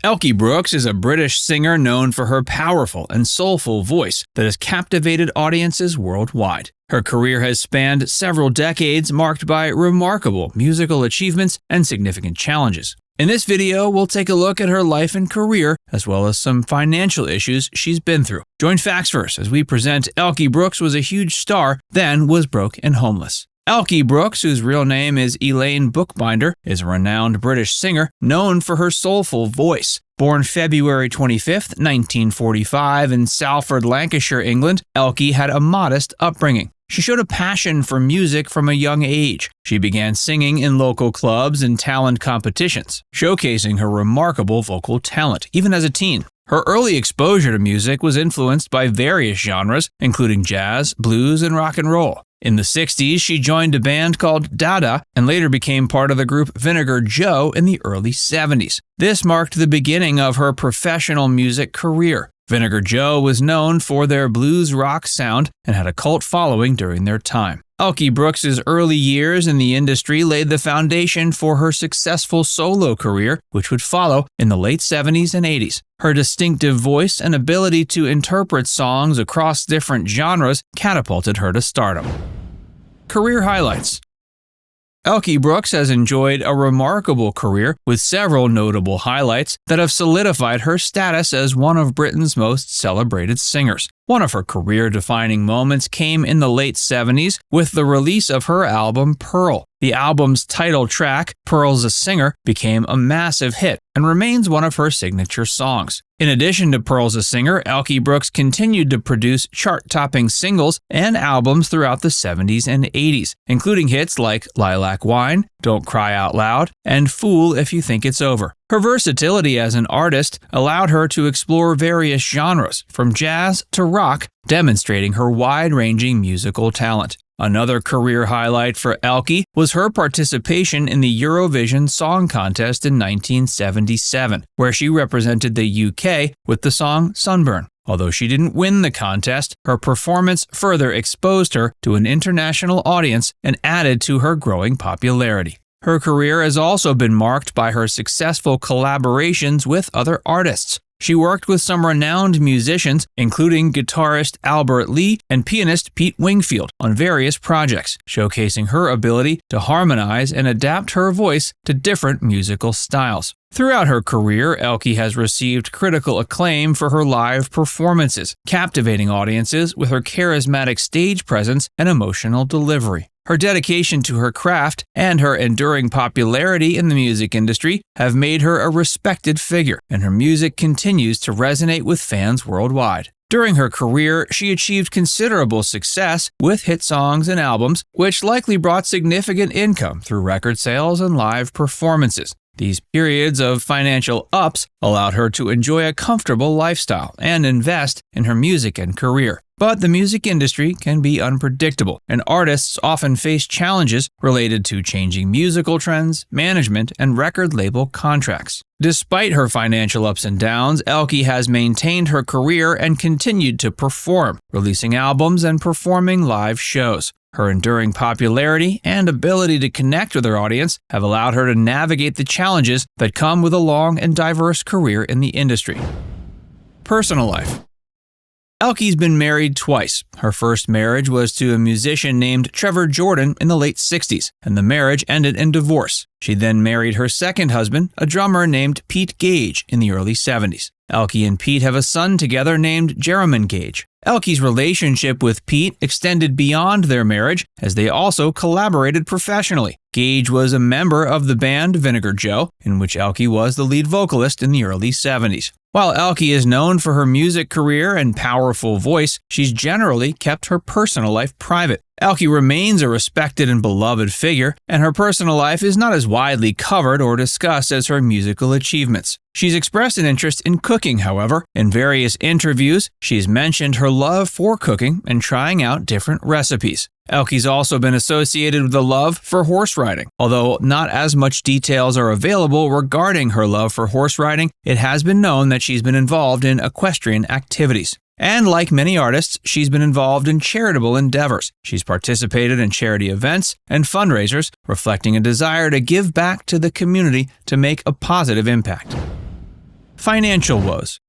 Elkie Brooks is a British singer known for her powerful and soulful voice that has captivated audiences worldwide. Her career has spanned several decades, marked by remarkable musical achievements and significant challenges. In this video, we'll take a look at her life and career, as well as some financial issues she's been through. Join Facts First as we present Elkie Brooks was a huge star, then was broke and homeless. Elkie Brooks, whose real name is Elaine Bookbinder, is a renowned British singer known for her soulful voice. Born February 25, 1945 in Salford, Lancashire, England, Elkie had a modest upbringing. She showed a passion for music from a young age. She began singing in local clubs and talent competitions, showcasing her remarkable vocal talent, even as a teen. Her early exposure to music was influenced by various genres, including jazz, blues, and rock and roll. In the 60s, she joined a band called Dada and later became part of the group Vinegar Joe in the early 70s. This marked the beginning of her professional music career. Vinegar Joe was known for their blues rock sound and had a cult following during their time. Elkie Brooks' early years in the industry laid the foundation for her successful solo career, which would follow in the late 70s and 80s. Her distinctive voice and ability to interpret songs across different genres catapulted her to stardom. Career highlights. Elkie Brooks has enjoyed a remarkable career with several notable highlights that have solidified her status as one of Britain's most celebrated singers. One of her career-defining moments came in the late 70s with the release of her album Pearl. The album's title track, Pearl's a Singer, became a massive hit and remains one of her signature songs. In addition to Pearl's a Singer, Elkie Brooks continued to produce chart-topping singles and albums throughout the 70s and 80s, including hits like Lilac Wine, Don't Cry Out Loud, and Fool If You Think It's Over. Her versatility as an artist allowed her to explore various genres, from jazz to rock, demonstrating her wide-ranging musical talent. Another career highlight for Elkie was her participation in the Eurovision Song Contest in 1977, where she represented the UK with the song Sunburn. Although she didn't win the contest, her performance further exposed her to an international audience and added to her growing popularity. Her career has also been marked by her successful collaborations with other artists. She worked with some renowned musicians, including guitarist Albert Lee and pianist Pete Wingfield, on various projects, showcasing her ability to harmonize and adapt her voice to different musical styles. Throughout her career, Elkie has received critical acclaim for her live performances, captivating audiences with her charismatic stage presence and emotional delivery. Her dedication to her craft and her enduring popularity in the music industry have made her a respected figure, and her music continues to resonate with fans worldwide. During her career, she achieved considerable success with hit songs and albums, which likely brought significant income through record sales and live performances. These periods of financial ups allowed her to enjoy a comfortable lifestyle and invest in her music and career. But the music industry can be unpredictable, and artists often face challenges related to changing musical trends, management, and record label contracts. Despite her financial ups and downs, Elkie has maintained her career and continued to perform, releasing albums and performing live shows. Her enduring popularity and ability to connect with her audience have allowed her to navigate the challenges that come with a long and diverse career in the industry. Personal life. Elkie's been married twice. Her first marriage was to a musician named Trevor Jordan in the late 60s, and the marriage ended in divorce. She then married her second husband, a drummer named Pete Gage, in the early 70s. Elkie and Pete have a son together named Jeremy Gage. Elkie's relationship with Pete extended beyond their marriage as they also collaborated professionally. Gage was a member of the band Vinegar Joe, in which Elkie was the lead vocalist in the early 70s. While Elkie is known for her music career and powerful voice, she's generally kept her personal life private. Elkie remains a respected and beloved figure, and her personal life is not as widely covered or discussed as her musical achievements. She's expressed an interest in cooking, however. In various interviews, she's mentioned her love for cooking and trying out different recipes. Elkie's also been associated with a love for horse riding. Although not as much details are available regarding her love for horse riding, it has been known that she's been involved in equestrian activities. And like many artists, she's been involved in charitable endeavors. She's participated in charity events and fundraisers, reflecting a desire to give back to the community to make a positive impact. Financial woes.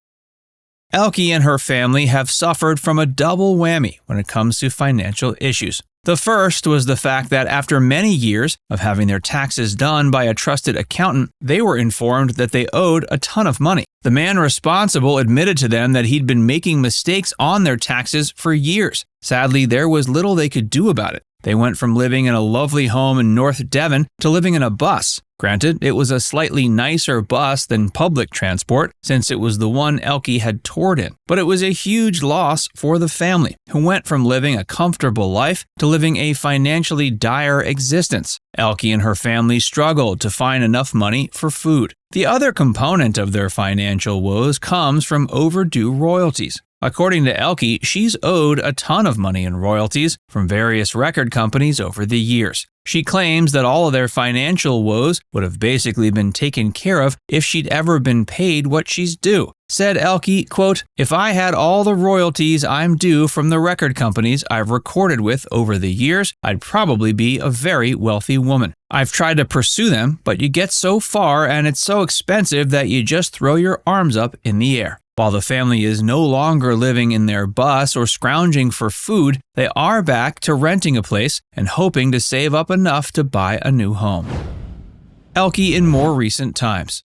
Elkie and her family have suffered from a double whammy when it comes to financial issues. The first was the fact that after many years of having their taxes done by a trusted accountant, they were informed that they owed a ton of money. The man responsible admitted to them that he'd been making mistakes on their taxes for years. Sadly, there was little they could do about it. They went from living in a lovely home in North Devon to living in a bus. Granted, it was a slightly nicer bus than public transport, since it was the one Elkie had toured in. But it was a huge loss for the family, who went from living a comfortable life to living a financially dire existence. Elkie and her family struggled to find enough money for food. The other component of their financial woes comes from overdue royalties. According to Elkie, she's owed a ton of money in royalties from various record companies over the years. She claims that all of their financial woes would have basically been taken care of if she'd ever been paid what she's due. Said Elkie, quote, "If I had all the royalties I'm due from the record companies I've recorded with over the years, I'd probably be a very wealthy woman. I've tried to pursue them, but you get so far and it's so expensive that you just throw your arms up in the air." While the family is no longer living in their bus or scrounging for food, they are back to renting a place and hoping to save up enough to buy a new home. Elkie in more recent times.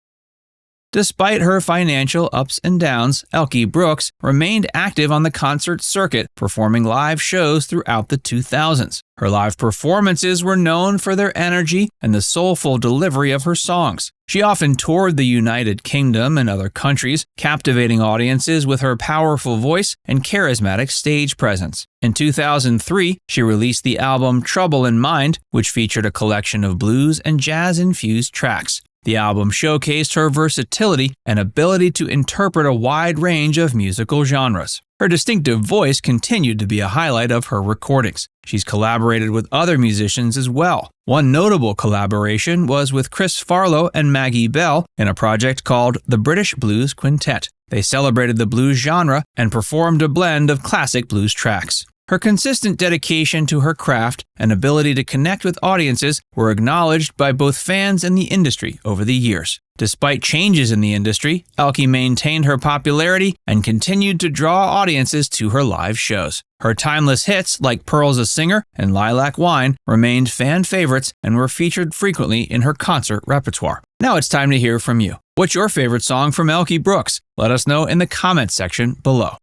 Despite her financial ups and downs, Elkie Brooks remained active on the concert circuit, performing live shows throughout the 2000s. Her live performances were known for their energy and the soulful delivery of her songs. She often toured the United Kingdom and other countries, captivating audiences with her powerful voice and charismatic stage presence. In 2003, she released the album Trouble in Mind, which featured a collection of blues and jazz-infused tracks. The album showcased her versatility and ability to interpret a wide range of musical genres. Her distinctive voice continued to be a highlight of her recordings. She's collaborated with other musicians as well. One notable collaboration was with Chris Farlow and Maggie Bell in a project called the British Blues Quintet. They celebrated the blues genre and performed a blend of classic blues tracks. Her consistent dedication to her craft and ability to connect with audiences were acknowledged by both fans and the industry over the years. Despite changes in the industry, Elkie maintained her popularity and continued to draw audiences to her live shows. Her timeless hits like Pearl's a Singer and Lilac Wine remained fan favorites and were featured frequently in her concert repertoire. Now it's time to hear from you. What's your favorite song from Elkie Brooks? Let us know in the comments section below.